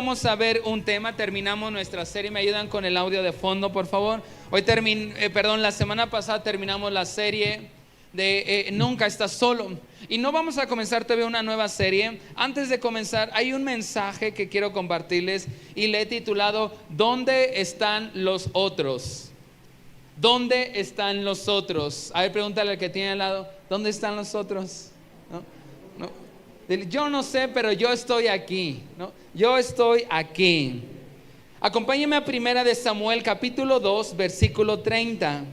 vamos a ver un tema. Terminamos nuestra serie. ¿Me ayudan con el audio de fondo, por favor? La semana pasada terminamos la serie de Nunca estás solo. Y no vamos a comenzar todavía una nueva serie. Antes de comenzar, hay un mensaje que quiero compartirles y le he titulado ¿Dónde están los otros? ¿Dónde están los otros? A ver, pregúntale al que tiene al lado, ¿dónde están los otros? ¿No? Dile, yo no sé, pero yo estoy aquí, ¿no? Yo estoy aquí. Acompáñeme a Primera de Samuel, capítulo 2, versículo 30.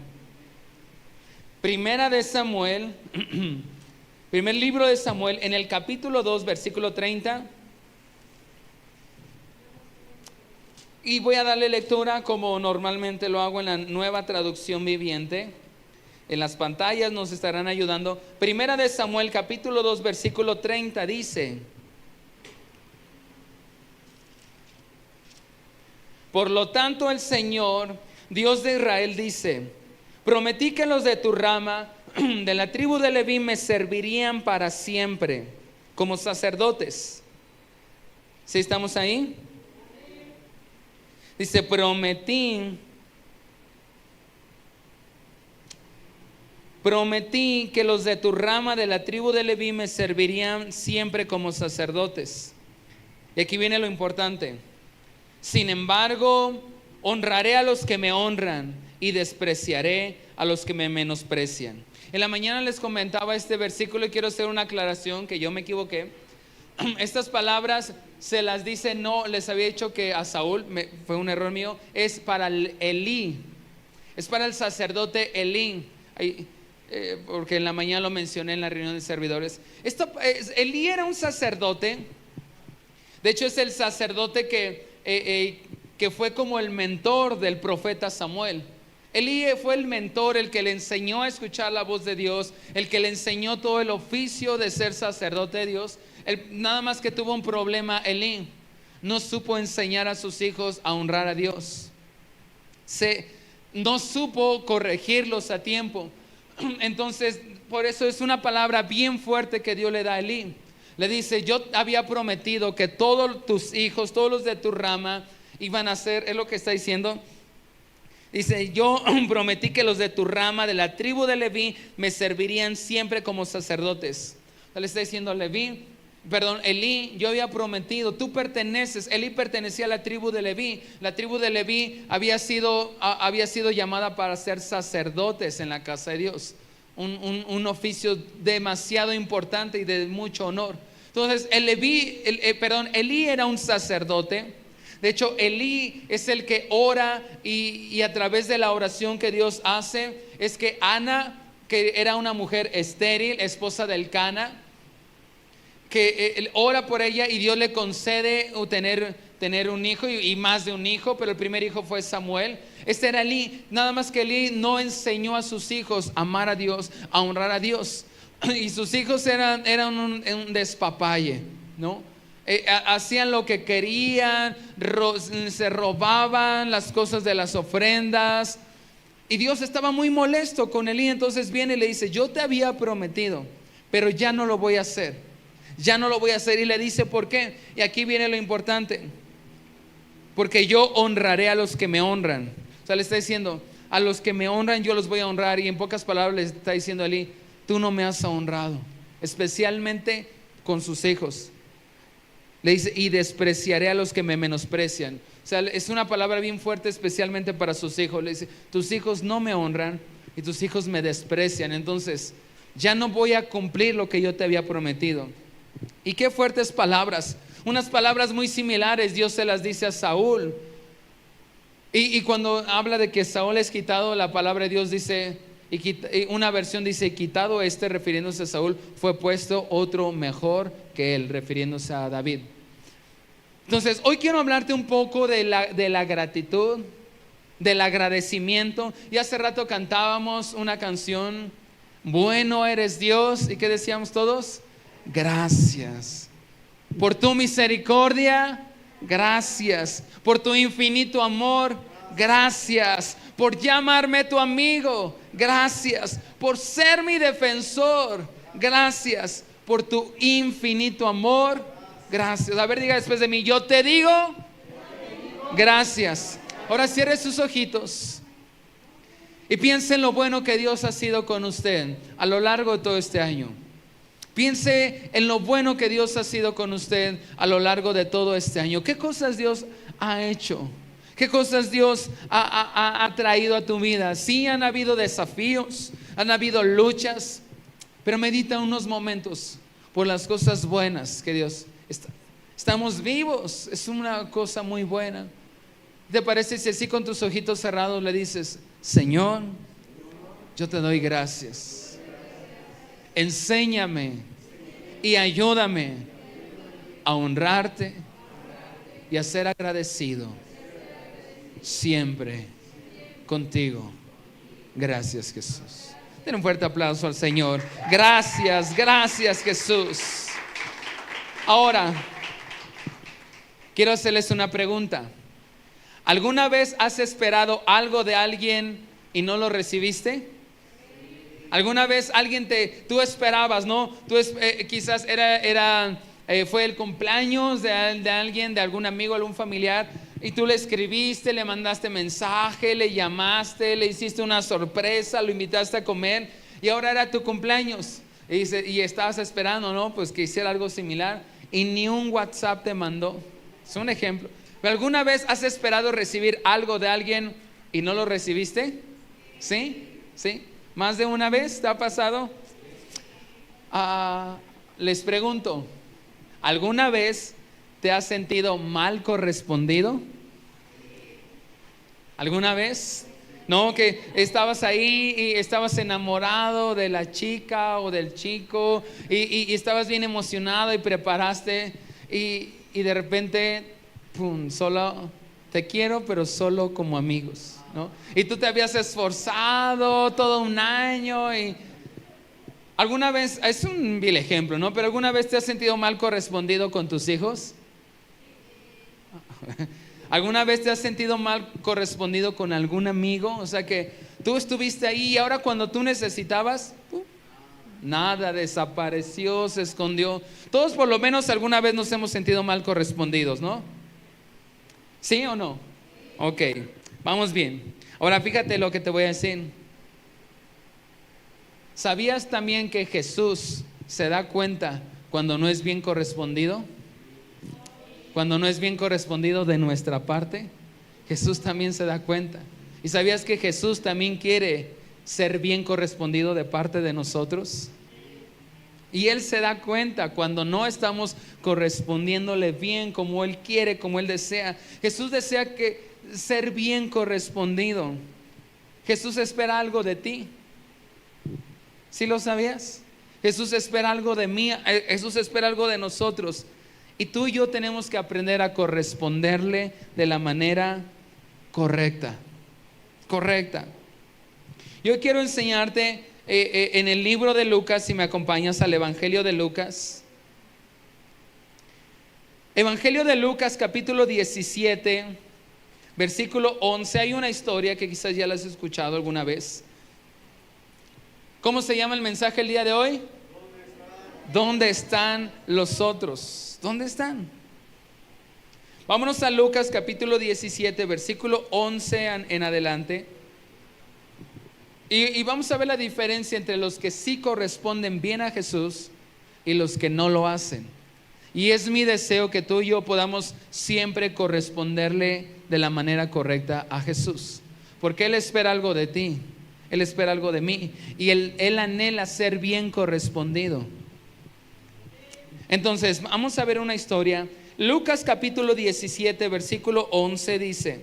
Primera de Samuel, primer libro de Samuel, en el capítulo 2, versículo 30. Y voy a darle lectura como normalmente lo hago en la Nueva Traducción Viviente. En las pantallas nos estarán ayudando. Primera de Samuel, capítulo 2, versículo 30 dice: por lo tanto el Señor, Dios de Israel, dice: prometí que los de tu rama, de la tribu de Leví, me servirían para siempre como sacerdotes. ¿Sí estamos ahí? Dice, prometí que los de tu rama de la tribu de Leví me servirían siempre como sacerdotes. Y aquí viene lo importante. Sin embargo, honraré a los que me honran y despreciaré a los que me menosprecian. En la mañana les comentaba este versículo y quiero hacer una aclaración que yo me equivoqué. Estas palabras se las dice, no les había dicho que a Saúl, fue un error mío, es para Elí, es para el sacerdote Elí, porque en la mañana lo mencioné en la reunión de servidores. Elí era un sacerdote, de hecho es el sacerdote que fue como el mentor del profeta Samuel. Elí fue el mentor, el que le enseñó a escuchar la voz de Dios, el que le enseñó todo el oficio de ser sacerdote de Dios. Nada más que tuvo un problema, Elí no supo enseñar a sus hijos a honrar a Dios, no supo corregirlos a tiempo. Entonces, por eso es una palabra bien fuerte que Dios le da a Elí. Le dice, yo había prometido que todos tus hijos, todos los de tu rama iban a ser, es lo que está diciendo. Dice, yo prometí que los de tu rama, de la tribu de Leví, me servirían siempre como sacerdotes. Le está diciendo Elí, yo había prometido, tú perteneces. Elí pertenecía a la tribu de Leví. La tribu de Leví había sido llamada para ser sacerdotes en la casa de Dios. Un oficio demasiado importante y de mucho honor. Entonces Elí era un sacerdote. De hecho, Elí es el que ora y a través de la oración que Dios hace, es que Ana, que era una mujer estéril, esposa del Elcana, que él ora por ella y Dios le concede tener un hijo y más de un hijo, pero el primer hijo fue Samuel. Este era Elí, nada más que Elí no enseñó a sus hijos a amar a Dios, a honrar a Dios. Y sus hijos eran un despapalle, ¿no? Hacían lo que querían, se robaban las cosas de las ofrendas. Y Dios estaba muy molesto con Elí. Entonces viene y le dice, yo te había prometido, pero ya no lo voy a hacer. Ya no lo voy a hacer. Y le dice, ¿por qué? Y aquí viene lo importante. Porque yo honraré a los que me honran. O sea, le está diciendo, a los que me honran yo los voy a honrar. Y en pocas palabras le está diciendo a Elí, tú no me has honrado, especialmente con sus hijos. Le dice, y despreciaré a los que me menosprecian. O sea, es una palabra bien fuerte, especialmente para sus hijos. Le dice, tus hijos no me honran y tus hijos me desprecian. Entonces ya no voy a cumplir lo que yo te había prometido. Y qué fuertes palabras. Unas palabras muy similares Dios se las dice a Saúl. Y cuando habla de que Saúl es quitado, la palabra de Dios dice, una versión dice, quitado refiriéndose a Saúl, fue puesto otro mejor que él, refiriéndose a David. Entonces hoy quiero hablarte un poco de la gratitud, del agradecimiento. Y hace rato cantábamos una canción, bueno eres Dios, ¿y qué decíamos todos? Gracias por tu misericordia, gracias por tu infinito amor, gracias por llamarme tu amigo, gracias por ser mi defensor, gracias por tu infinito amor, gracias. A ver, diga después de mí, yo te digo gracias. Ahora cierre sus ojitos y piense en lo bueno que Dios ha sido con usted a lo largo de todo este año. Piense en lo bueno que Dios ha sido con usted a lo largo de todo este año. ¿Qué cosas Dios ha hecho? ¿Qué cosas Dios ha traído a tu vida? Sí, han habido desafíos, han habido luchas, pero medita unos momentos por las cosas buenas que Dios está. Estamos vivos, es una cosa muy buena. ¿Te parece si así con tus ojitos cerrados le dices: Señor, yo te doy gracias, enséñame y ayúdame a honrarte y a ser agradecido siempre contigo? Gracias, Jesús. Den un fuerte aplauso al Señor. Gracias, gracias, Jesús. Ahora quiero hacerles una pregunta. ¿Alguna vez has esperado algo de alguien y no lo recibiste? ¿Alguna vez tú esperabas, no? Quizás fue el cumpleaños de alguien, de algún amigo, algún familiar, y tú le escribiste, le mandaste mensaje, le llamaste, le hiciste una sorpresa, lo invitaste a comer, y ahora era tu cumpleaños, y estabas esperando, ¿no? Pues que hiciera algo similar, y ni un WhatsApp te mandó. Es un ejemplo. ¿Pero alguna vez has esperado recibir algo de alguien y no lo recibiste? ¿Sí? ¿Sí? ¿Más de una vez te ha pasado? Les pregunto, ¿alguna vez te has sentido mal correspondido? ¿Alguna vez? No, que estabas ahí y estabas enamorado de la chica o del chico y estabas bien emocionado y preparaste y de repente, pum, solo te quiero, pero solo como amigos, ¿no? Y tú te habías esforzado todo un año y alguna vez, es un vil ejemplo, ¿no? Pero alguna vez te has sentido mal correspondido con tus hijos. ¿Alguna vez te has sentido mal correspondido con algún amigo? O sea que tú estuviste ahí y ahora cuando tú necesitabas, nada, desapareció, se escondió. Todos por lo menos alguna vez nos hemos sentido mal correspondidos, ¿no? ¿Sí o no? Ok, vamos bien. Ahora fíjate lo que te voy a decir. ¿Sabías también que Jesús se da cuenta cuando no es bien correspondido? Cuando no es bien correspondido de nuestra parte, Jesús también se da cuenta. ¿Y sabías que Jesús también quiere ser bien correspondido de parte de nosotros? Y Él se da cuenta cuando no estamos correspondiéndole bien como Él quiere, como Él desea. Jesús desea ser bien correspondido. Jesús espera algo de ti. ¿Sí lo sabías? Jesús espera algo de mí, Jesús espera algo de nosotros. Y tú y yo tenemos que aprender a corresponderle de la manera correcta. Correcta. Yo quiero enseñarte en el libro de Lucas, si me acompañas al Evangelio de Lucas. Evangelio de Lucas, capítulo 17, versículo 11. Hay una historia que quizás ya la has escuchado alguna vez. ¿Cómo se llama el mensaje el día de hoy? ¿Dónde están los otros? ¿Dónde están? Vámonos a Lucas capítulo 17, versículo 11 en adelante. Y vamos a ver la diferencia entre los que sí corresponden bien a Jesús y los que no lo hacen. Y es mi deseo que tú y yo podamos siempre corresponderle de la manera correcta a Jesús, porque Él espera algo de ti, Él espera algo de mí, y Él anhela ser bien correspondido. Entonces vamos a ver una historia. Lucas capítulo 17, versículo 11 dice: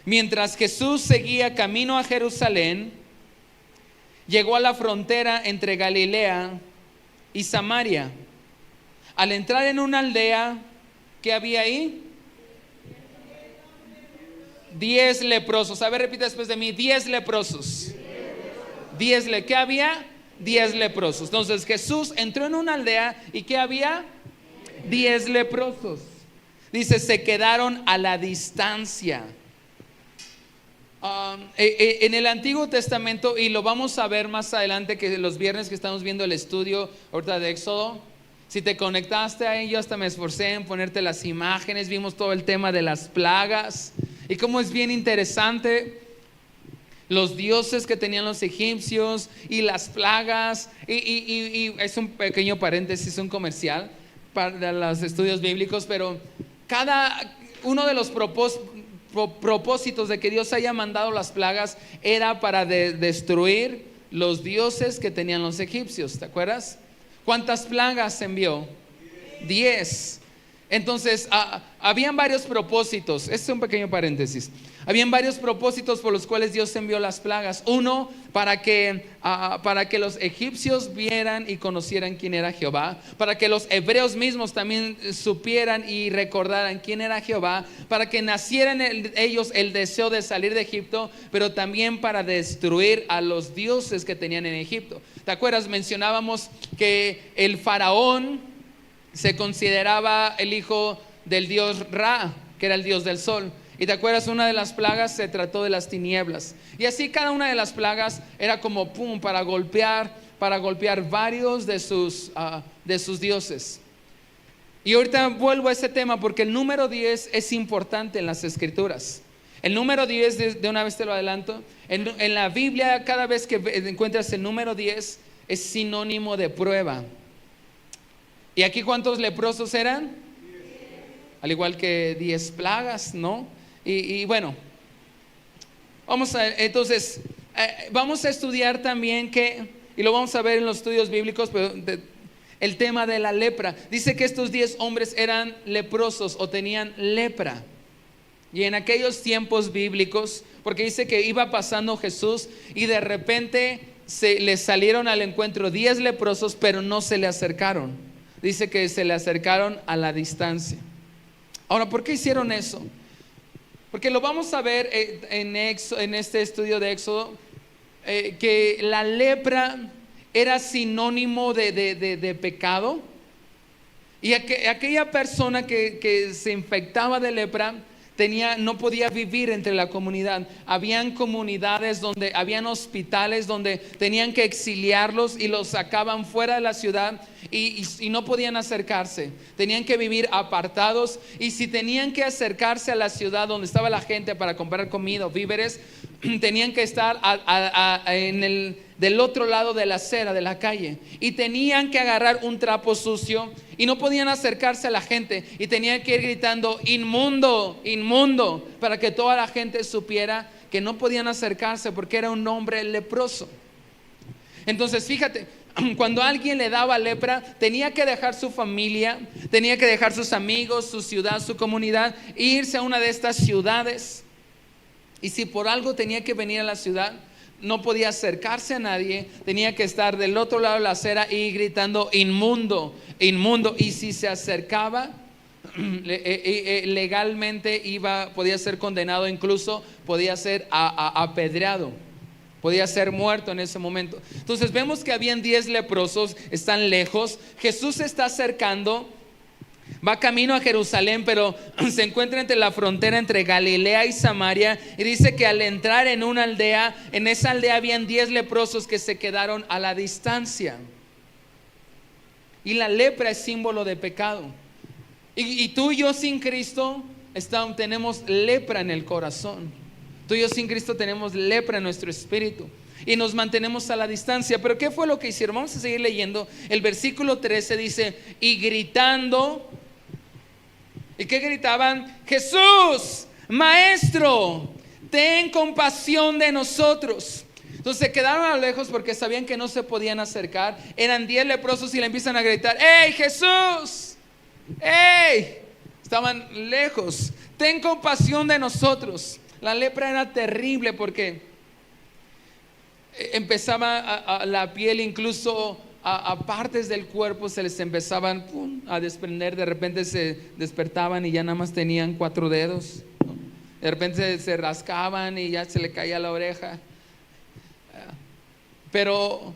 mientras Jesús seguía camino a Jerusalén, llegó a la frontera entre Galilea y Samaria. Al entrar en una aldea, ¿qué había ahí? 10 leprosos. A ver, repite después de mí: 10 leprosos. ¿Qué había? 10 leprosos. Entonces Jesús entró en una aldea y ¿qué había? 10 leprosos. Dice, se quedaron a la distancia. En el Antiguo Testamento, y lo vamos a ver más adelante, que los viernes que estamos viendo el estudio ahorita de Éxodo, Si te conectaste ahí, yo hasta me esforcé en ponerte las imágenes, vimos todo el tema de las plagas y cómo es bien interesante los dioses que tenían los egipcios y las plagas. Y es un pequeño paréntesis, un comercial para los estudios bíblicos, pero cada uno de los propósitos de que Dios haya mandado las plagas era para destruir los dioses que tenían los egipcios. ¿Te acuerdas? ¿Cuántas plagas envió? 10. Entonces, habían varios propósitos. Este es un pequeño paréntesis. Habían varios propósitos por los cuales Dios envió las plagas. Uno, para que los egipcios vieran y conocieran quién era Jehová. Para que los hebreos mismos también supieran y recordaran quién era Jehová. Para que nacieran ellos el deseo de salir de Egipto, pero también para destruir a los dioses que tenían en Egipto. ¿Te acuerdas? Mencionábamos que el faraón se consideraba el hijo del dios Ra, que era el dios del sol. Y te acuerdas, una de las plagas se trató de las tinieblas. Y así cada una de las plagas era como para golpear varios de sus dioses. Y ahorita vuelvo a ese tema porque el número 10 es importante en las escrituras. El número 10, de una vez te lo adelanto, en la Biblia cada vez que encuentras el número 10 es sinónimo de prueba. ¿Y aquí cuántos leprosos eran? 10. Al igual que 10 plagas, ¿no? Y bueno, vamos a estudiar también y lo vamos a ver en los estudios bíblicos, pero el tema de la lepra. Dice que estos 10 hombres eran leprosos o tenían lepra. Y en aquellos tiempos bíblicos, porque dice que iba pasando Jesús y de repente le salieron al encuentro 10 leprosos, pero no se le acercaron. Dice que se le acercaron a la distancia. Ahora, ¿por qué hicieron eso? Porque lo vamos a ver en este estudio de Éxodo, que la lepra era sinónimo de pecado. Y aquella persona que se infectaba de lepra no podía vivir entre la comunidad. Habían comunidades habían hospitales donde tenían que exiliarlos y los sacaban fuera de la ciudad y no podían acercarse. Tenían que vivir apartados, y si tenían que acercarse a la ciudad donde estaba la gente para comprar comida o víveres, tenían que estar del otro lado de la acera, de la calle, y tenían que agarrar un trapo sucio y no podían acercarse a la gente y tenían que ir gritando inmundo, inmundo, para que toda la gente supiera que no podían acercarse porque era un hombre leproso. Entonces fíjate, cuando a alguien le daba lepra, tenía que dejar su familia, tenía que dejar sus amigos, su ciudad, su comunidad, e irse a una de estas ciudades. Y si por algo tenía que venir a la ciudad, no podía acercarse a nadie, tenía que estar del otro lado de la acera y gritando inmundo, inmundo. Y si se acercaba, legalmente podía ser condenado, incluso podía ser apedreado, podía ser muerto en ese momento. Entonces vemos que habían 10 leprosos, están lejos, Jesús se está acercando, va camino a Jerusalén, pero se encuentra entre la frontera entre Galilea y Samaria, y dice que al entrar en una aldea, en esa aldea habían 10 leprosos que se quedaron a la distancia. Y la lepra es símbolo de pecado. Y tú y yo sin Cristo tenemos lepra en el corazón. Tú y yo sin Cristo tenemos lepra en nuestro espíritu y nos mantenemos a la distancia. Pero ¿qué fue lo que hicieron? Vamos a seguir leyendo. El versículo 13 dice: y gritando. ¿Y qué gritaban? Jesús, Maestro, ten compasión de nosotros. Entonces se quedaron a lo lejos porque sabían que no se podían acercar. Eran 10 leprosos y le empiezan a gritar: ¡Hey, Jesús! ¡Hey! Estaban lejos. Ten compasión de nosotros. La lepra era terrible porque empezaba la piel, incluso a partes del cuerpo se les empezaban a desprender. De repente se despertaban y ya nada más tenían 4 dedos, ¿no? De repente se rascaban y ya se le caía la oreja. Pero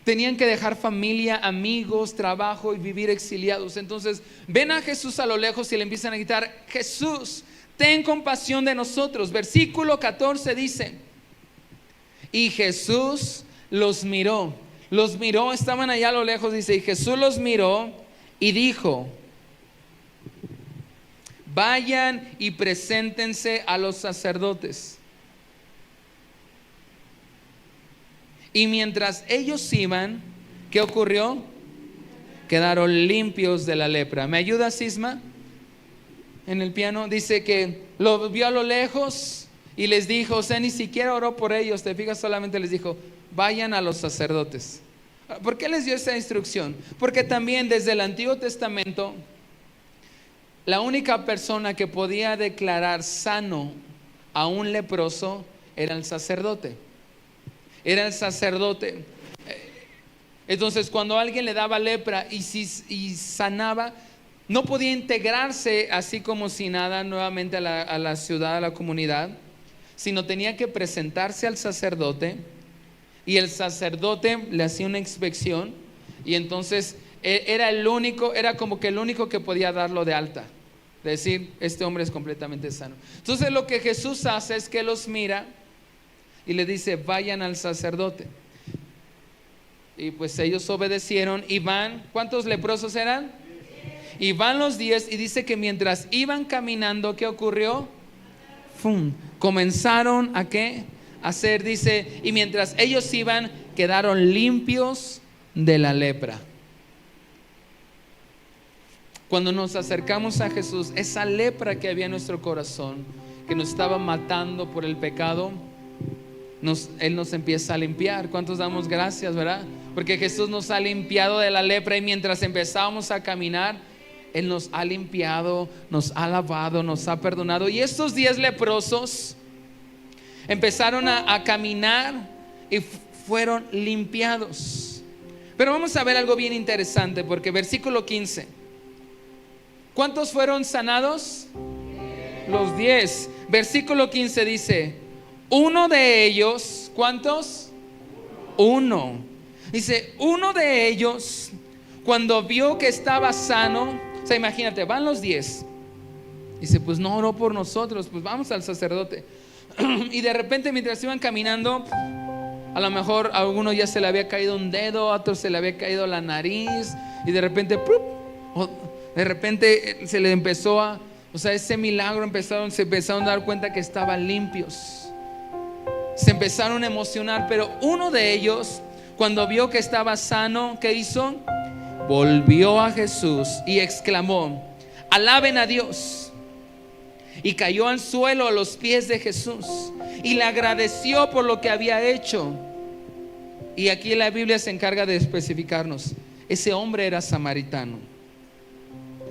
tenían que dejar familia, amigos, trabajo y vivir exiliados. Entonces ven a Jesús a lo lejos y le empiezan a gritar: Jesús, ten compasión de nosotros. Versículo 14 dice: y Jesús los miró, Los miró, estaban allá a lo lejos, dice, y Jesús los miró y dijo: vayan y preséntense a los sacerdotes. Y mientras ellos iban, ¿qué ocurrió? Quedaron limpios de la lepra. ¿Me ayuda, Sisma? En el piano dice que lo vio a lo lejos y les dijo, o sea, ni siquiera oró por ellos, te fijas, solamente les dijo: vayan a los sacerdotes. ¿Por qué les dio esa instrucción? Porque también desde el Antiguo Testamento, la única persona que podía declarar sano a un leproso era el sacerdote. Era el sacerdote. Entonces, cuando alguien le daba lepra y sanaba, no podía integrarse así como si nada nuevamente a la ciudad, a la comunidad, sino tenía que presentarse al sacerdote, y el sacerdote le hacía una inspección, y entonces era como que el único que podía darlo de alta, decir: este hombre es completamente sano. Entonces lo que Jesús hace es que los mira y le dice: vayan al sacerdote. Y pues ellos obedecieron y van. ¿Cuántos leprosos eran? Y van los 10, y dice que mientras iban caminando, ¿qué ocurrió? ¡Fum! Comenzaron a ¿qué? A hacer, dice, y mientras ellos iban, quedaron limpios de la lepra. Cuando nos acercamos a Jesús, esa lepra que había en nuestro corazón, que nos estaba matando por el pecado, Él nos empieza a limpiar. ¿Cuántos damos gracias, verdad? Porque Jesús nos ha limpiado de la lepra, y mientras empezábamos a caminar, Él nos ha limpiado, nos ha lavado, nos ha perdonado. Y estos 10 leprosos empezaron a caminar y fueron limpiados. Pero vamos a ver algo bien interesante, porque versículo 15, ¿cuántos fueron sanados? Los 10. Versículo 15 dice: uno de ellos, ¿cuántos? Uno. Dice: uno de ellos, cuando vio que estaba sano, o sea, imagínate, van los 10. Dice: pues no oró por nosotros, pues vamos al sacerdote. Y de repente, mientras iban caminando, a lo mejor a alguno ya se le había caído un dedo, a otro se le había caído la nariz, y de repente, se le empezó o sea, ese milagro se empezaron a dar cuenta que estaban limpios. Se empezaron a emocionar. Pero uno de ellos, cuando vio que estaba sano, ¿qué hizo? Volvió a Jesús y exclamó: alaben a Dios. Y cayó al suelo a los pies de Jesús y le agradeció por lo que había hecho. Y aquí la Biblia se encarga de especificarnos: ese hombre era samaritano.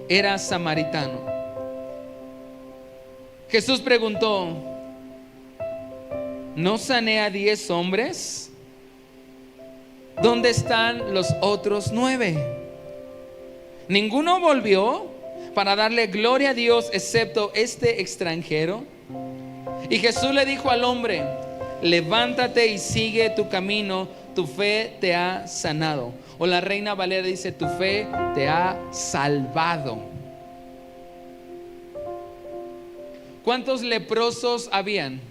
Era samaritano. Jesús preguntó: ¿no sané a 10 hombres? ¿Dónde están los otros 9? ¿Ninguno volvió para darle gloria a Dios excepto este extranjero? Y Jesús le dijo al hombre: levántate y sigue tu camino, tu fe te ha sanado. O la Reina Valera dice: tu fe te ha salvado. ¿Cuántos leprosos habían?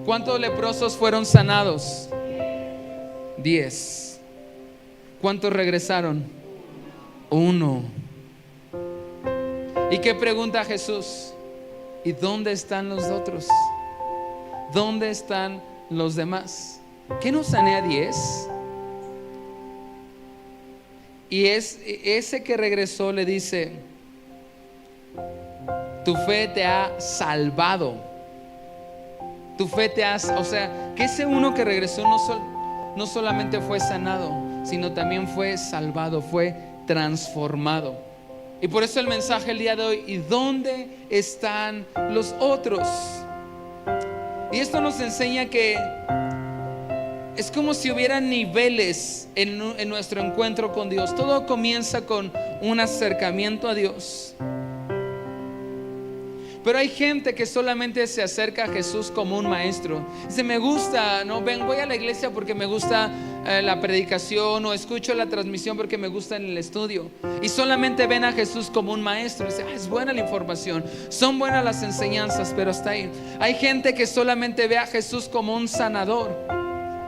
¿Cuántos leprosos fueron sanados? 10. ¿Cuántos regresaron? 1. ¿Y qué pregunta Jesús? ¿Y dónde están los otros? ¿Dónde están los demás? ¿Qué no sané a 10? Y ese que regresó le dice: tu fe te ha salvado. Tu fe te ha, o sea, que ese uno que regresó no solamente fue sanado, sino también fue salvado, fue transformado. Y por eso el mensaje el día de hoy: ¿y dónde están los otros? Y esto nos enseña que es como si hubiera niveles en nuestro encuentro con Dios. Todo comienza con un acercamiento a Dios. Pero hay gente que solamente se acerca a Jesús como un maestro. Dice: me gusta, no, voy a la iglesia porque me gusta la predicación, o escucho la transmisión porque me gusta en el estudio. Y solamente ven a Jesús como un maestro. Dice: es buena la información, son buenas las enseñanzas, pero hasta ahí. Hay gente que solamente ve a Jesús como un sanador.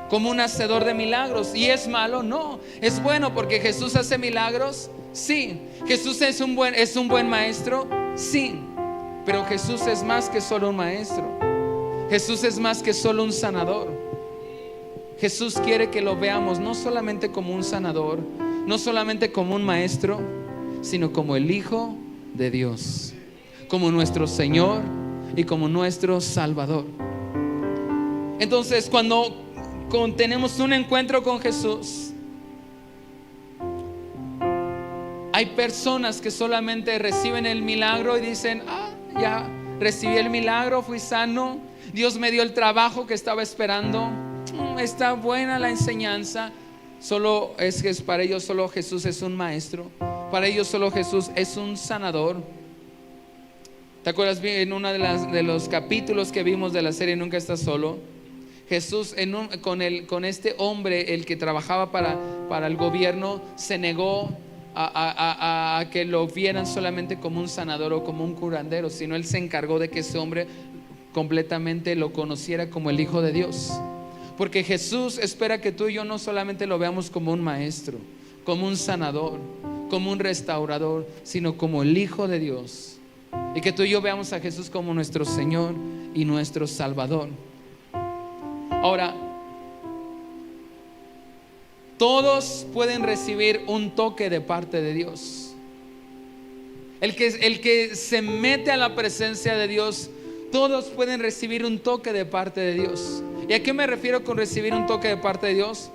como un hacedor de milagros. ¿Y es malo? No, es bueno, porque Jesús hace milagros. Sí. Jesús es un buen maestro. Sí. Pero Jesús es más que solo un maestro. Jesús es más que solo un sanador. Jesús quiere que lo veamos no solamente como un sanador, no solamente como un maestro, sino como el Hijo de Dios, como nuestro Señor y como nuestro Salvador. Entonces, cuando tenemos un encuentro con Jesús, hay personas que solamente reciben el milagro y dicen: ya recibí el milagro, fui sano, Dios me dio el trabajo que estaba esperando, está buena la enseñanza. Solo es que para ellos solo Jesús es un maestro, para ellos solo Jesús es un sanador. ¿Te acuerdas bien en uno de los capítulos que vimos de la serie Nunca Estás Solo? Jesús con este hombre, el que trabajaba para el gobierno, se negó a que lo vieran solamente como un sanador o como un curandero, sino él se encargó de que ese hombre completamente lo conociera como el Hijo de Dios. Porque Jesús espera que tú y yo no solamente lo veamos como un maestro, como un sanador, como un restaurador, sino como el Hijo de Dios. Y que tú y yo veamos a Jesús como nuestro Señor y nuestro Salvador. Ahora, todos pueden recibir un toque de parte de Dios. El que se mete a la presencia de Dios, todos pueden recibir un toque de parte de Dios. ¿Y a qué me refiero con recibir un toque de parte de Dios?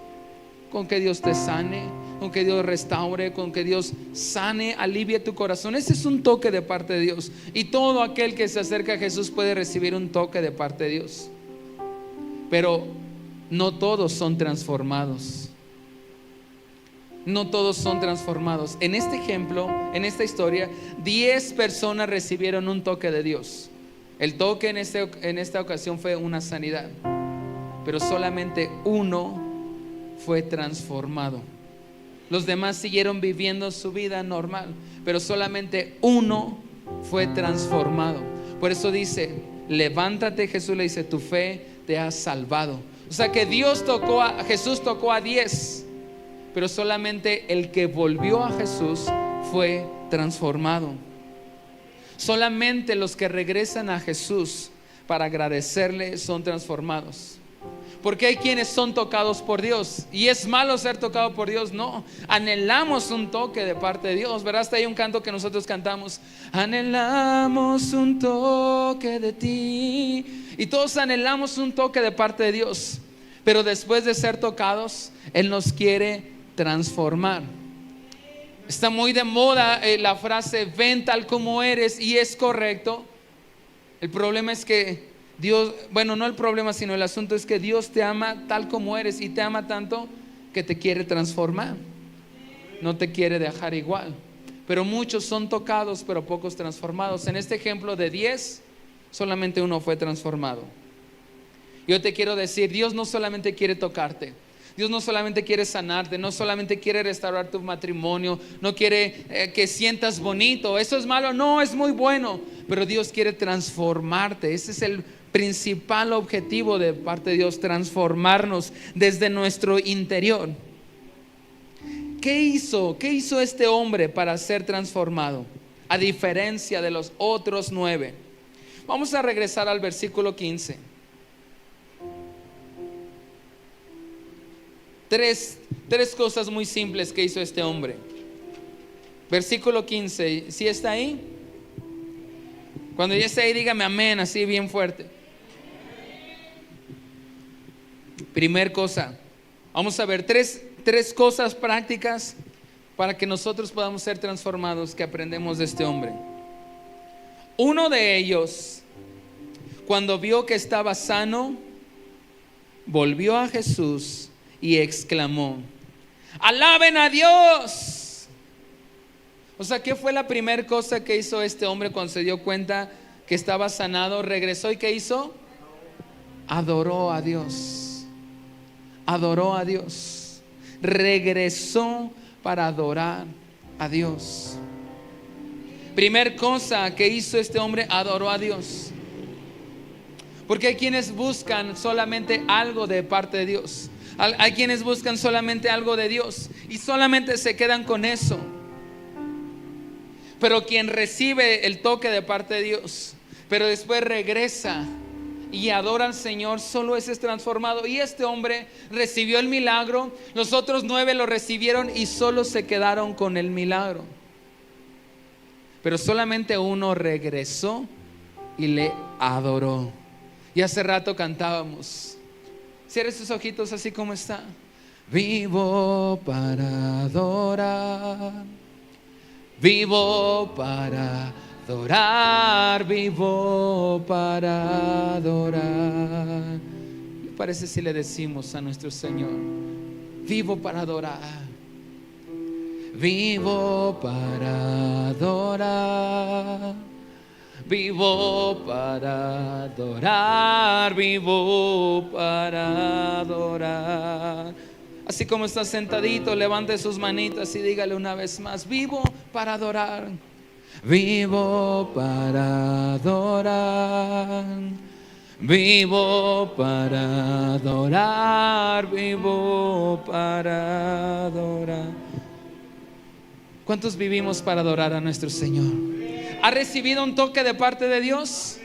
Con que Dios te sane, con que Dios restaure, con que Dios sane, alivie tu corazón. Ese es un toque de parte de Dios. Y todo aquel que se acerca a Jesús puede recibir un toque de parte de Dios. Pero no todos son transformados. No todos son transformados. En este ejemplo, en esta historia, 10 personas recibieron un toque de Dios. El toque en esta ocasión fue una sanidad, pero solamente uno fue transformado. Los demás siguieron viviendo su vida normal, pero solamente uno fue transformado. Por eso dice: levántate, Jesús le dice, tu fe te ha salvado. O sea que Jesús tocó a 10, pero solamente el que volvió a Jesús fue transformado. Solamente los que regresan a Jesús para agradecerle son transformados. Porque hay quienes son tocados por Dios. ¿Y es malo ser tocado por Dios? No, anhelamos un toque de parte de Dios, ¿verdad? Hasta hay un canto que nosotros cantamos: anhelamos un toque de ti. Y todos anhelamos un toque de parte de Dios. Pero después de ser tocados, Él nos quiere transformar. Está muy de moda la frase ven tal como eres, y es correcto. El problema es que Dios, bueno, no el problema, sino el asunto es que Dios te ama tal como eres, y te ama tanto que te quiere transformar. No te quiere dejar igual. Pero muchos son tocados, pero pocos transformados. En este ejemplo de 10, solamente uno fue transformado. Yo te quiero decir, Dios no solamente quiere tocarte, Dios no solamente quiere sanarte, no solamente quiere restaurar tu matrimonio, no quiere que sientas bonito. ¿Eso es malo? No, es muy bueno. Pero Dios quiere transformarte. Ese es el principal objetivo de parte de Dios, transformarnos desde nuestro interior. ¿Qué hizo este hombre para ser transformado? A diferencia de los otros 9. Vamos a regresar al versículo 15. Tres cosas muy simples que hizo este hombre. Versículo 15. ¿Sí está ahí? Cuando ya esté ahí, dígame amén, así bien fuerte. Primer cosa, vamos a ver tres cosas prácticas para que nosotros podamos ser transformados, que aprendemos de este hombre. Uno de ellos, cuando vio que estaba sano, volvió a Jesús y exclamó: ¡alaben a Dios! O sea, ¿qué fue la primera cosa que hizo este hombre cuando se dio cuenta que estaba sanado? Regresó y ¿qué hizo? Adoró a Dios. Adoró a Dios. Regresó para adorar a Dios. Primer cosa que hizo este hombre, adoró a Dios. Porque hay quienes buscan solamente algo de parte de Dios. Hay quienes buscan solamente algo de Dios y solamente se quedan con eso. Pero quien recibe el toque de parte de Dios, pero después regresa y adora al Señor, solo ese es transformado. Y este hombre recibió el milagro, los otros 9 lo recibieron y solo se quedaron con el milagro. Pero solamente uno regresó y le adoró. Y hace rato cantábamos. Cierre sus ojitos así como está. Vivo para adorar, vivo para adorar, vivo para adorar. ¿Le parece si le decimos a nuestro Señor: vivo para adorar, vivo para adorar, vivo para adorar, vivo para adorar? Así como está sentadito, levante sus manitas y dígale una vez más: vivo para adorar, vivo para adorar, vivo para adorar, vivo para adorar. ¿Cuántos vivimos para adorar a nuestro Señor? ¿Ha recibido un toque de parte de Dios?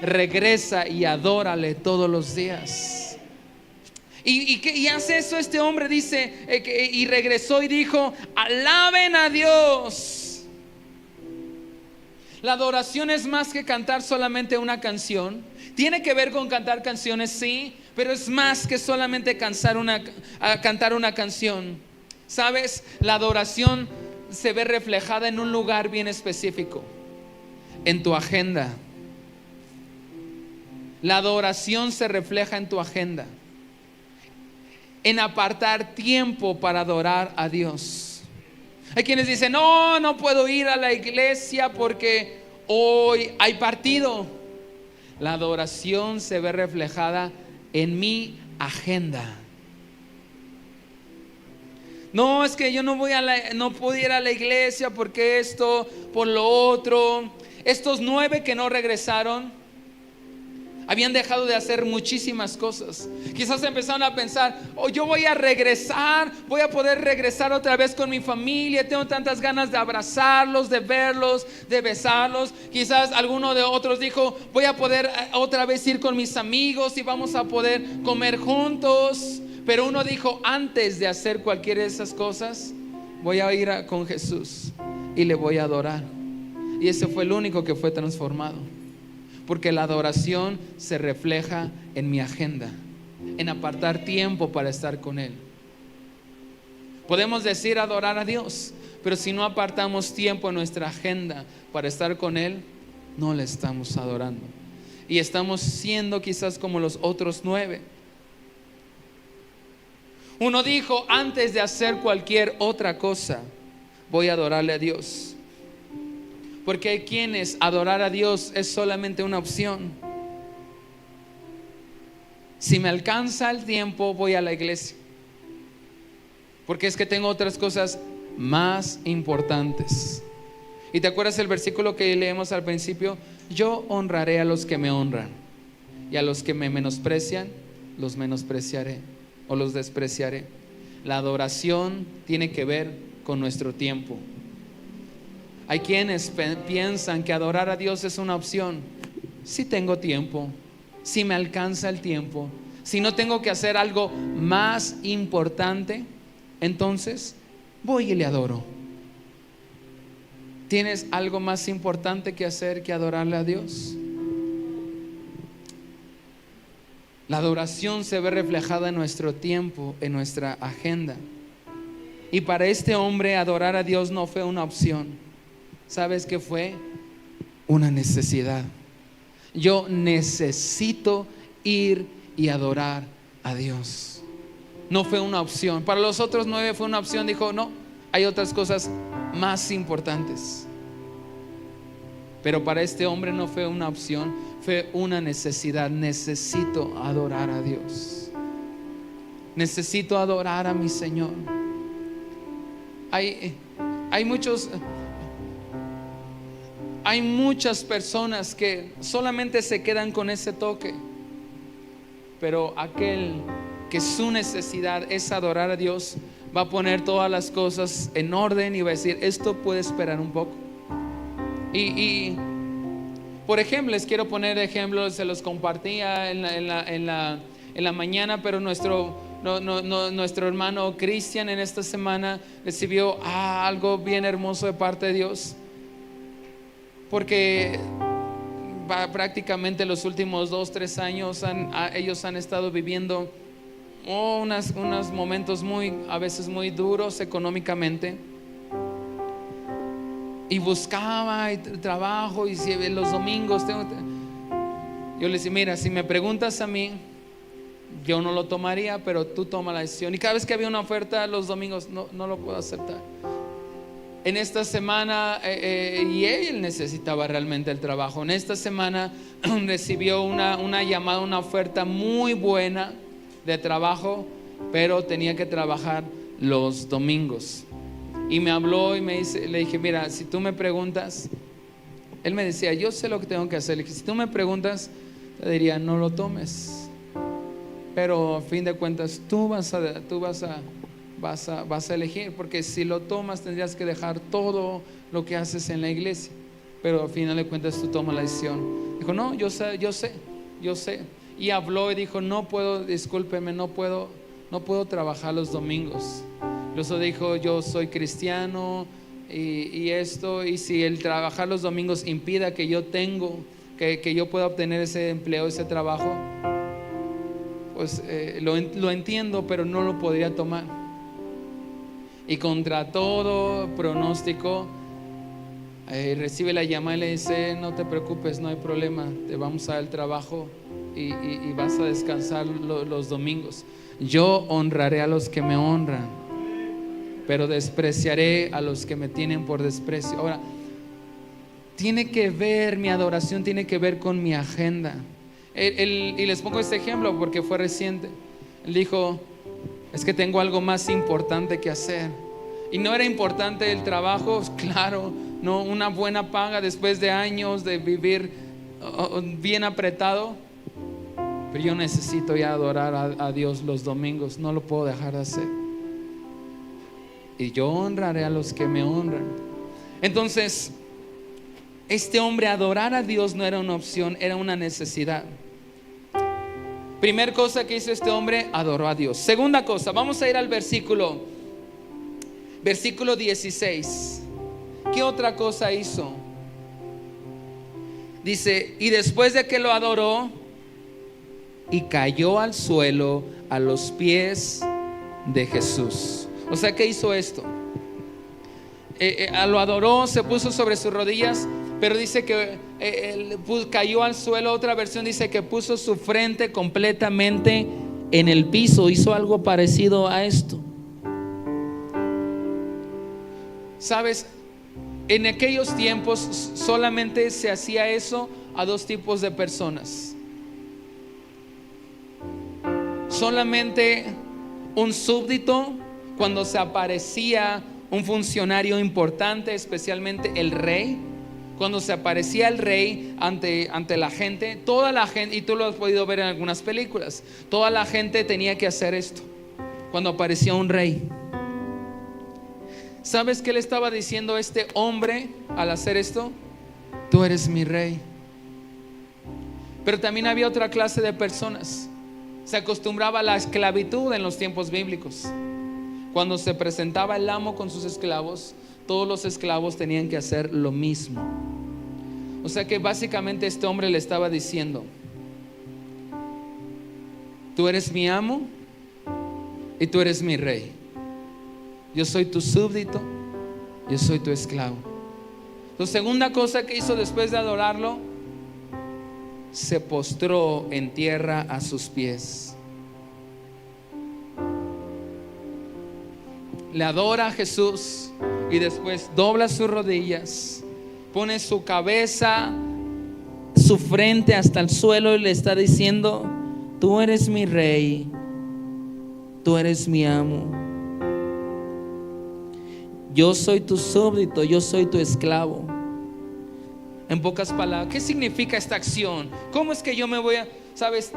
Regresa y adórale todos los días. Y hace eso este hombre, dice, y regresó y dijo: alaben a Dios. La adoración es más que cantar solamente una canción. Tiene que ver con cantar canciones, sí, pero es más que solamente cantar una canción. ¿Sabes? La adoración se ve reflejada en un lugar bien específico, en tu agenda. La adoración se refleja en tu agenda, en apartar tiempo para adorar a Dios. Hay quienes dicen: no puedo ir a la iglesia porque hoy hay partido. La adoración se ve reflejada en mi agenda. No, es que yo no puedo ir a la iglesia porque esto, por lo otro. Estos 9 que no regresaron habían dejado de hacer muchísimas cosas. Quizás empezaron a pensar: yo voy a regresar, voy a poder regresar otra vez con mi familia. Tengo tantas ganas de abrazarlos, de verlos, de besarlos. Quizás alguno de otros dijo: voy a poder otra vez ir con mis amigos y vamos a poder comer juntos. Pero uno dijo: antes de hacer cualquiera de esas cosas, voy a ir con Jesús y le voy a adorar. Y ese fue el único que fue transformado. Porque la adoración se refleja en mi agenda, en apartar tiempo para estar con Él. Podemos decir adorar a Dios, pero si no apartamos tiempo en nuestra agenda para estar con Él, no le estamos adorando. Y estamos siendo quizás como los otros 9. Uno dijo: antes de hacer cualquier otra cosa, voy a adorarle a Dios. Porque hay quienes adorar a Dios es solamente una opción. Si me alcanza el tiempo, voy a la iglesia, porque es que tengo otras cosas más importantes. ¿Y te acuerdas el versículo que leemos al principio? Yo honraré a los que me honran, y a los que me menosprecian, los menospreciaré o los despreciaré. La adoración tiene que ver con nuestro tiempo. Hay quienes piensan que adorar a Dios es una opción. Si tengo tiempo, si me alcanza el tiempo, si no tengo que hacer algo más importante, entonces voy y le adoro. ¿Tienes algo más importante que hacer que adorarle a Dios? La adoración se ve reflejada en nuestro tiempo, en nuestra agenda. Y para este hombre adorar a Dios no fue una opción. ¿Sabes qué fue? Una necesidad. Yo necesito ir y adorar a Dios. No fue una opción. Para los otros 9 fue una opción. Dijo: no, hay otras cosas más importantes. Pero para este hombre no fue una opción, fue una necesidad. Necesito adorar a Dios. Necesito adorar a mi Señor. Hay muchas personas que solamente se quedan con ese toque, pero aquel que su necesidad es adorar a Dios, va a poner todas las cosas en orden y va a decir, esto puede esperar un poco. Y por ejemplo, les quiero poner ejemplos, se los compartía en la mañana, pero nuestro hermano Cristian en esta semana recibió algo bien hermoso de parte de Dios, porque prácticamente los últimos 2-3 años ellos han estado viviendo unos momentos a veces muy duros económicamente, y buscaba trabajo, y si los domingos yo le decía, mira, si me preguntas a mí, yo no lo tomaría, pero tú toma la decisión. Y cada vez que había una oferta los domingos, no lo puedo aceptar. En esta semana, y él necesitaba realmente el trabajo, en esta semana recibió una llamada, una oferta muy buena de trabajo, pero tenía que trabajar los domingos. Y me habló y le dije, mira, si tú me preguntas, él me decía, yo sé lo que tengo que hacer. Le dije, si tú me preguntas, te diría, no lo tomes, pero a fin de cuentas tú vas a elegir, porque si lo tomas tendrías que dejar todo lo que haces en la iglesia, pero a final de cuentas tú tomas la decisión. Dijo, no, yo sé. Y habló y dijo, no puedo, discúlpeme, no puedo trabajar los domingos. Incluso dijo, yo soy cristiano y si el trabajar los domingos impida que yo pueda obtener ese empleo, ese trabajo, pues lo entiendo, pero no lo podría tomar. Y contra todo pronóstico, recibe la llamada y le dice, no te preocupes, no hay problema, te vamos a dar el trabajo y vas a descansar los domingos. Yo honraré a los que me honran, pero despreciaré a los que me tienen por desprecio. Ahora, mi adoración tiene que ver con mi agenda. Y les pongo este ejemplo porque fue reciente. Él dijo, es que tengo algo más importante que hacer. Y no era importante el trabajo, claro, no, una buena paga después de años de vivir bien apretado, pero yo necesito ya adorar a Dios los domingos, no lo puedo dejar de hacer. Y yo honraré a los que me honran. Entonces, este hombre, adorar a Dios no era una opción, era una necesidad. Primera cosa que hizo este hombre, adoró a Dios. Segunda cosa, vamos a ir al versículo 16. ¿Qué otra cosa hizo? Dice, y después de que lo adoró, y cayó al suelo a los pies de Jesús. O sea, ¿qué hizo esto? Lo adoró, se puso sobre sus rodillas, pero dice que cayó al suelo. Otra versión dice que puso su frente completamente en el piso. Hizo algo parecido a esto. ¿Sabes? En aquellos tiempos solamente se hacía eso a dos tipos de personas. Solamente un súbdito, cuando se aparecía un funcionario importante, especialmente el rey. Cuando se aparecía el rey ante la gente, toda la gente, y tú lo has podido ver en algunas películas, toda la gente tenía que hacer esto cuando aparecía un rey. ¿Sabes qué le estaba diciendo este hombre al hacer esto? Tú eres mi rey. Pero también había otra clase de personas. Se acostumbraba a la esclavitud en los tiempos bíblicos. Cuando se presentaba el amo con sus esclavos, todos los esclavos tenían que hacer lo mismo. O sea que básicamente este hombre le estaba diciendo, tú eres mi amo y tú eres mi rey. Yo soy tu súbdito, yo soy tu esclavo. La segunda cosa que hizo después de adorarlo, se postró en tierra a sus pies. Le adora a Jesús y después dobla sus rodillas, pone su cabeza, su frente hasta el suelo y le está diciendo, tú eres mi rey, tú eres mi amo, yo soy tu súbdito, yo soy tu esclavo. En pocas palabras, ¿qué significa esta acción? ¿Cómo es que yo me voy a... sabes,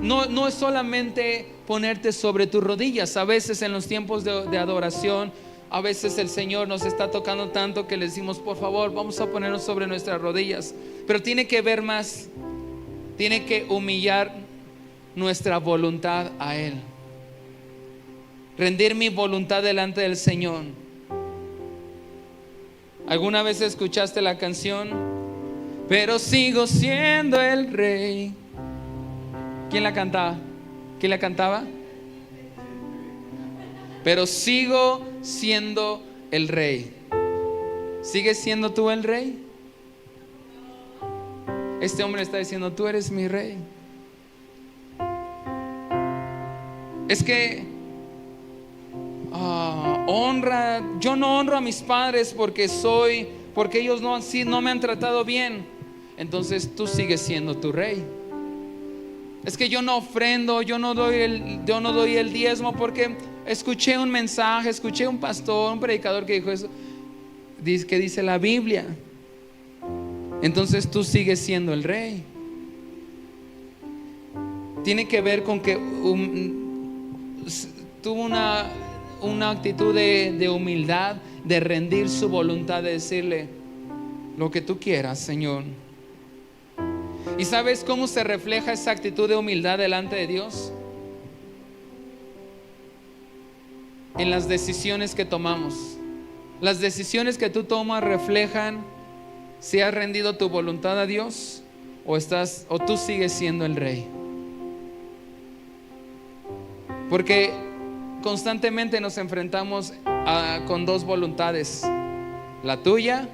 no es solamente ponerte sobre tus rodillas. A veces en los tiempos de adoración, a veces el Señor nos está tocando tanto que le decimos, por favor, vamos a ponernos sobre nuestras rodillas. Pero tiene que ver más, tiene que humillar nuestra voluntad a Él. Rendir mi voluntad delante del Señor. ¿Alguna vez escuchaste la canción? Pero sigo siendo el rey. ¿Quién la cantaba? ¿Quién la cantaba? Pero sigo siendo el rey. ¿Sigues siendo tú el rey? Este hombre está diciendo, tú eres mi rey. Es que honra, yo no honro a mis padres porque ellos no me han tratado bien. Entonces tú sigues siendo tu rey. Es que yo no ofrendo, yo no doy el diezmo porque escuché un mensaje, escuché un pastor, un predicador que dijo eso, que dice la Biblia. Entonces tú sigues siendo el rey. Tiene que ver con que tuvo una actitud de humildad, de rendir su voluntad, de decirle lo que tú quieras, Señor. ¿Y sabes cómo se refleja esa actitud de humildad delante de Dios? En las decisiones que tomamos. Las decisiones que tú tomas reflejan si has rendido tu voluntad a Dios o tú sigues siendo el rey. Porque constantemente nos enfrentamos con dos voluntades, la tuya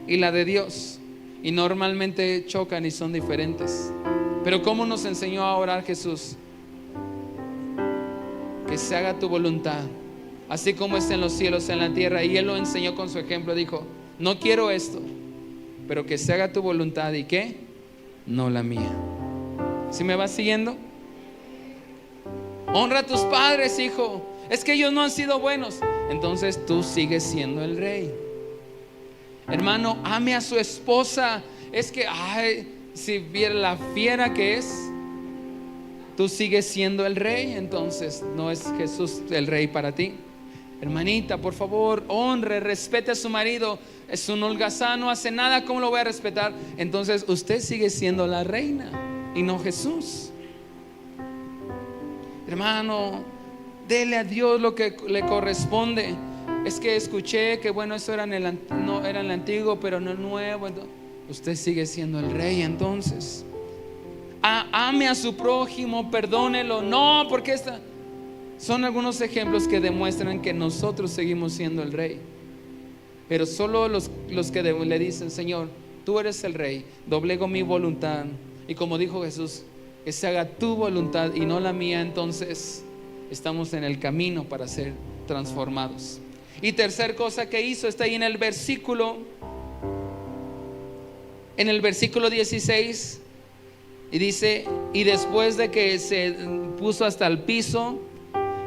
y la de Dios, y normalmente chocan y son diferentes. Pero ¿cómo nos enseñó a orar Jesús? Que se haga tu voluntad, así como es en los cielos, en la tierra. Y Él lo enseñó con su ejemplo. Dijo, no quiero esto, pero que se haga tu voluntad. ¿Y qué? No la mía. ¿Sí me vas siguiendo? Honra a tus padres, hijo. Es que ellos no han sido buenos. Entonces tú sigues siendo el rey. Hermano, ame a su esposa. Es que, si viera la fiera que es, tú sigues siendo el rey. Entonces no es Jesús el rey para ti. Hermanita, por favor, honre, respete a su marido. Es un holgazán, no hace nada, ¿cómo lo voy a respetar? Entonces usted sigue siendo la reina y no Jesús. Hermano, dele a Dios lo que le corresponde. Es que escuché que bueno, eso era en el antiguo, pero no el nuevo. Entonces, usted sigue siendo el rey. Entonces ame a su prójimo, perdónelo. No, porque son algunos ejemplos que demuestran que nosotros seguimos siendo el rey. Pero solo los que le dicen, Señor, tú eres el rey, doblego mi voluntad. Y como dijo Jesús, que se haga tu voluntad y no la mía. Entonces estamos en el camino para ser transformados. Y tercer cosa que hizo está ahí en el versículo 16, y dice, y después de que se puso hasta el piso,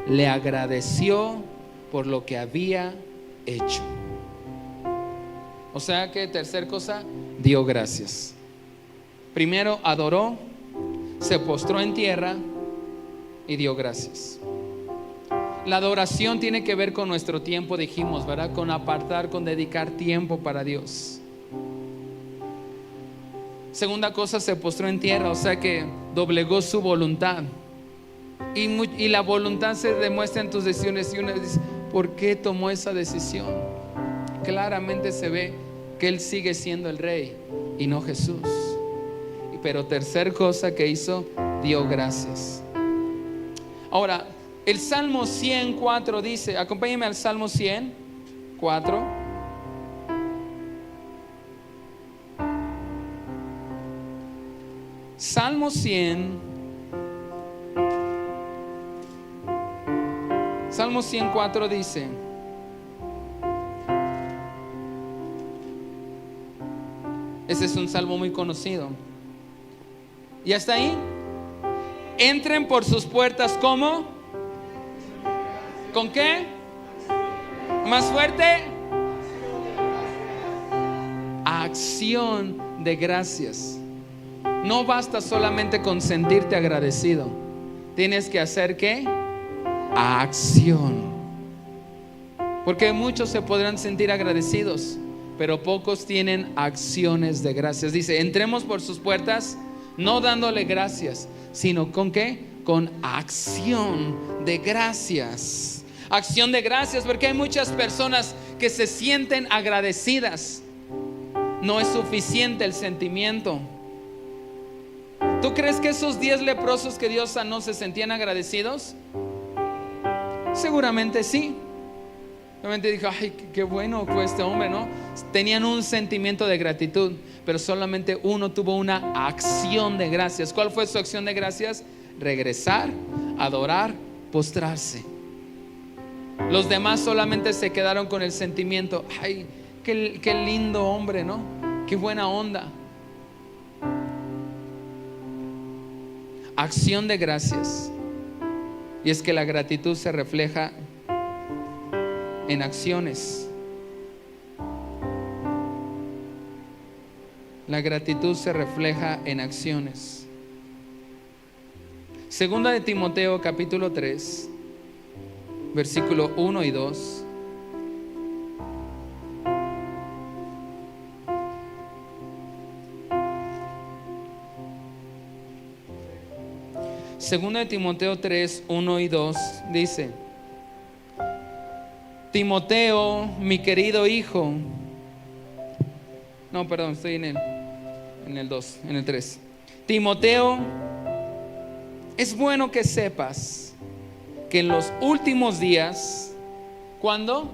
le agradeció por lo que había hecho. O sea que tercer cosa, dio gracias. Primero adoró, se postró en tierra y dio gracias. La adoración tiene que ver con nuestro tiempo, dijimos, ¿verdad? Con apartar, con dedicar tiempo para Dios. Segunda cosa, se postró en tierra, o sea que doblegó su voluntad. Y la voluntad se demuestra en tus decisiones. Y uno dice, ¿por qué tomó esa decisión? Claramente se ve que él sigue siendo el rey y no Jesús. Pero tercer cosa que hizo, dio gracias. Ahora, el Salmo 104 dice, acompáñenme al Salmo 104. Salmo 100. Salmo 104 dice, ese es un salmo muy conocido. ¿Y hasta ahí? Entren por sus puertas, ¿cómo? ¿Con qué? ¿Más fuerte? Acción de gracias. No basta solamente con sentirte agradecido. Tienes que hacer ¿qué? Acción. Porque muchos se podrán sentir agradecidos, pero pocos tienen acciones de gracias. Dice, entremos por sus puertas no dándole gracias, sino ¿con qué? Con acción de gracias. Acción de gracias, porque hay muchas personas que se sienten agradecidas. No es suficiente el sentimiento. ¿Tú crees que esos 10 leprosos que Dios sanó se sentían agradecidos? Seguramente sí. Obviamente dijo, ay, qué bueno fue este hombre, ¿no? Tenían un sentimiento de gratitud, pero solamente uno tuvo una acción de gracias. ¿Cuál fue su acción de gracias? Regresar, adorar, postrarse. Los demás solamente se quedaron con el sentimiento, ay, qué lindo hombre, ¿no? Qué buena onda. Acción de gracias. Y es que la gratitud se refleja en acciones. La gratitud se refleja en acciones. Segunda de Timoteo capítulo 3, versículo 1 y 2. Segunda de Timoteo 3, 1 y 2 dice: Timoteo, mi querido hijo. No, perdón, estoy en el 2, en el 3. Timoteo, es bueno que sepas que en los últimos días, ¿cuándo?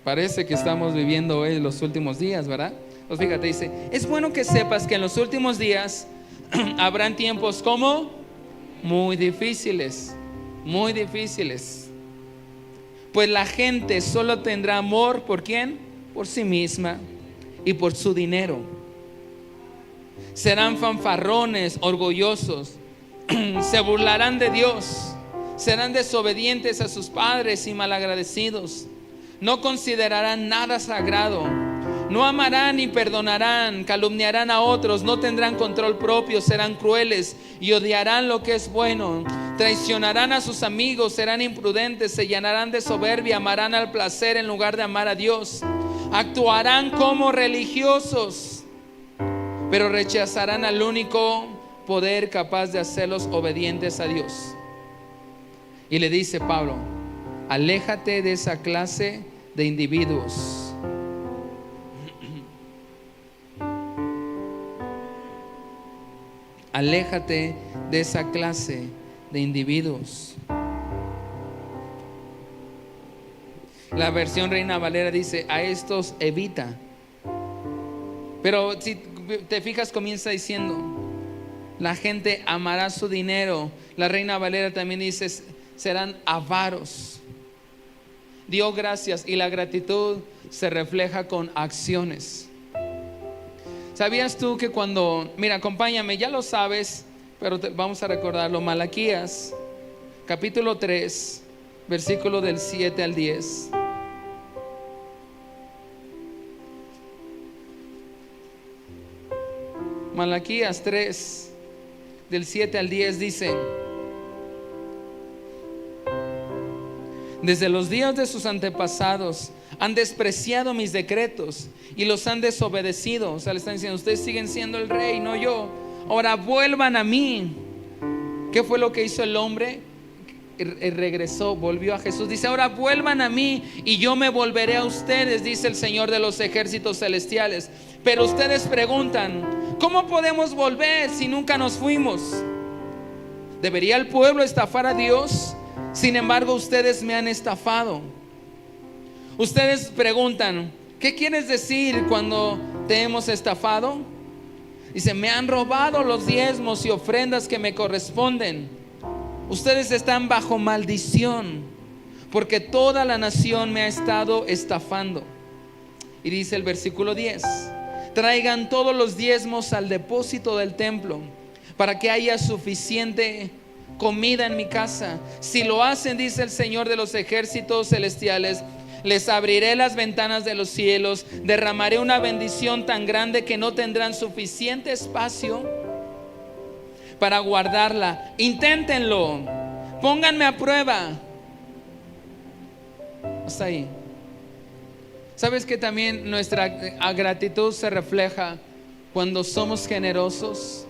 Parece que estamos viviendo hoy los últimos días, ¿verdad? Pues fíjate, dice, es bueno que sepas que en los últimos días habrán tiempos como muy difíciles. Muy difíciles. Pues la gente solo tendrá amor ¿por quién? Por sí misma y por su dinero. Serán fanfarrones, orgullosos, se burlarán de Dios, serán desobedientes a sus padres y malagradecidos. No considerarán nada sagrado, no amarán ni perdonarán, calumniarán a otros, no tendrán control propio, serán crueles y odiarán lo que es bueno. Traicionarán a sus amigos, serán imprudentes, se llenarán de soberbia, amarán al placer en lugar de amar a Dios. Actuarán como religiosos, pero rechazarán al único poder capaz de hacerlos obedientes a Dios. Y le dice Pablo, aléjate de esa clase de individuos. Aléjate de esa clase de individuos. La versión Reina Valera dice, a estos evita. Pero si te fijas, comienza diciendo, la gente amará su dinero. La Reina Valera también dice, serán avaros. Dio gracias, y la gratitud se refleja con acciones. ¿Sabías tú que cuando, mira, acompáñame, ya lo sabes, pero vamos a recordarlo? Malaquías capítulo 3, versículo del 7 al 10. Malaquías 3, del 7 al 10 dice: desde los días de sus antepasados han despreciado mis decretos y los han desobedecido. O sea, le están diciendo, ustedes siguen siendo el rey, no yo. Ahora vuelvan a mí. ¿Qué fue lo que hizo el hombre? Regresó, volvió a Jesús. Dice, ahora vuelvan a mí y yo me volveré a ustedes, dice el Señor de los ejércitos celestiales. Pero ustedes preguntan, ¿cómo podemos volver si nunca nos fuimos? ¿Debería el pueblo estafar a Dios? Sin embargo, ustedes me han estafado. Ustedes preguntan, ¿qué quieres decir cuando te hemos estafado? Dice, me han robado los diezmos y ofrendas que me corresponden. Ustedes están bajo maldición, porque toda la nación me ha estado estafando. Y dice el versículo 10, traigan todos los diezmos al depósito del templo, para que haya suficiente comida en mi casa. Si lo hacen, dice el Señor de los ejércitos celestiales, Les abriré las ventanas de los cielos, derramaré una bendición tan grande que no tendrán suficiente espacio para guardarla. Inténtenlo, pónganme a prueba. Hasta ahí. ¿Sabes que también nuestra gratitud se refleja cuando somos generosos?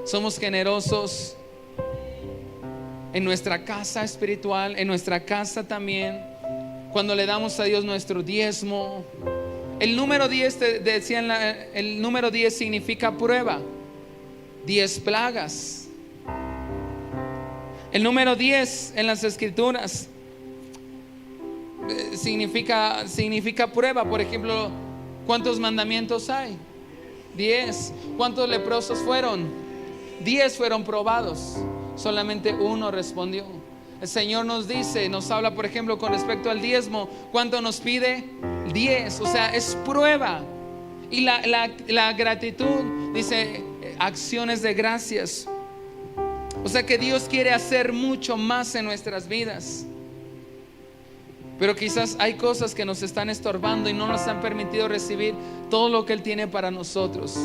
Somos generosos en nuestra casa espiritual, en nuestra casa también. Cuando le damos a Dios nuestro diezmo. El número 10, decían, el número 10 significa prueba. 10 plagas. El número 10 en las escrituras significa prueba. Por ejemplo, ¿cuántos mandamientos hay? 10. ¿Cuántos leprosos fueron? 10 fueron probados, solamente uno respondió. El Señor nos dice, nos habla por ejemplo con respecto al diezmo. ¿Cuánto nos pide? 10. O sea, es prueba. Y la gratitud dice acciones de gracias. O sea que Dios quiere hacer mucho más en nuestras vidas, pero quizás hay cosas que nos están estorbando y no nos han permitido recibir todo lo que Él tiene para nosotros.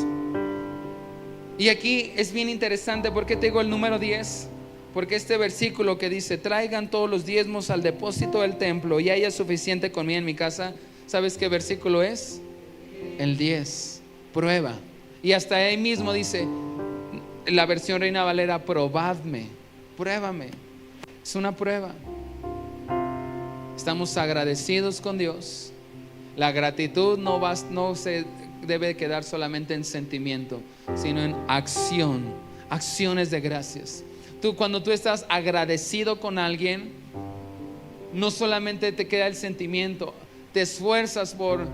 Y aquí es bien interesante. ¿Por qué te digo el número 10? Porque este versículo que dice: traigan todos los diezmos al depósito del templo y haya suficiente comida en mi casa. ¿Sabes qué versículo es? El 10. Prueba. Y hasta ahí mismo dice la versión Reina Valera: probadme, pruébame. Es una prueba. Estamos agradecidos con Dios. La gratitud no se debe quedar solamente en sentimiento, sino en acción, acciones de gracias. Cuando tú estás agradecido con alguien, no solamente te queda el sentimiento, te esfuerzas por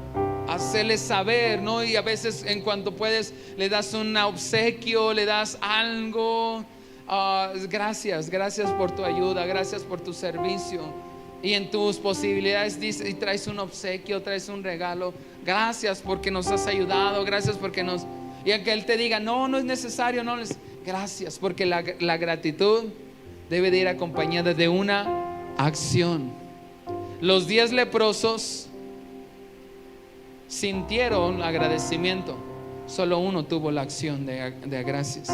hacerle saber, ¿no? Y a veces en cuanto puedes le das un obsequio, le das algo. Gracias por tu ayuda, gracias por tu servicio. Y en tus posibilidades dices, y traes un obsequio, traes un regalo. Gracias porque nos has ayudado, gracias porque nos... Y aunque Él te diga, no es necesario, gracias, porque la gratitud debe de ir acompañada de una acción. Los 10 leprosos sintieron agradecimiento, solo uno tuvo la acción de gracias.